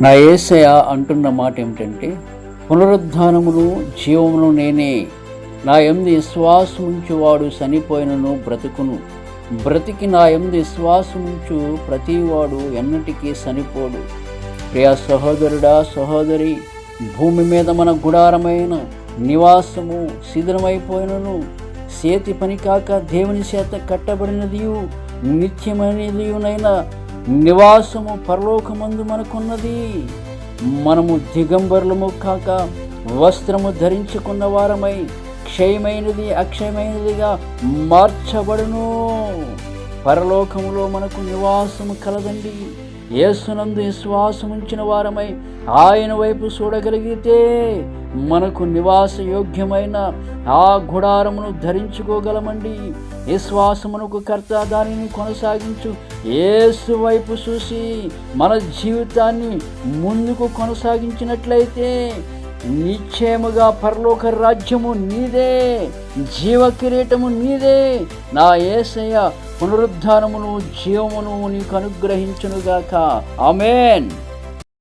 నా యేసయ్య అంటున్న మాట ఏమిటంటే, పునరుద్ధానమును జీవమును నేనే. నా యందు విశ్వాసముంచువాడు చనిపోయినను బ్రతుకును, బ్రతికి నా యందు విశ్వాసముంచు ప్రతివాడు ఎన్నటికీ చనిపోడు. ప్రియ సహోదరుడా, సహోదరి, భూమి మీద మన గుడారమైన నివాసము శిథిలమైపోయినను చేతి పని కాక దేవుని చేత కట్టబడినదియు నిత్యమైనదియునైన నివాసము పరలోకమందు మనకున్నది. మనము దిగంబరులము కాక వస్త్రము ధరించుకున్న వారమై క్షయమైనది అక్షయమైనదిగా మార్చబడును. పరలోకములో మనకు నివాసము కలదండి. యేసునందు విశ్వాసముంచిన వారమై ఆయన వైపు చూడగలిగితే మనకు నివాస యోగ్యమైన ఆ గుడారమును ధరించుకోగలమండి. విశ్వాసమునకు కర్త దానిని కొనసాగించు యేసు వైపు చూసి మన జీవితాన్ని ముందుకు కొనసాగించినట్లయితే నిశ్చయముగా పరలోక రాజ్యము నీదే, జీవ కిరీటము నీదే. నా యేసయ్య పునరుద్ధానమును జీవమును నీకు అనుగ్రహించునుగాక. ఆమేన్.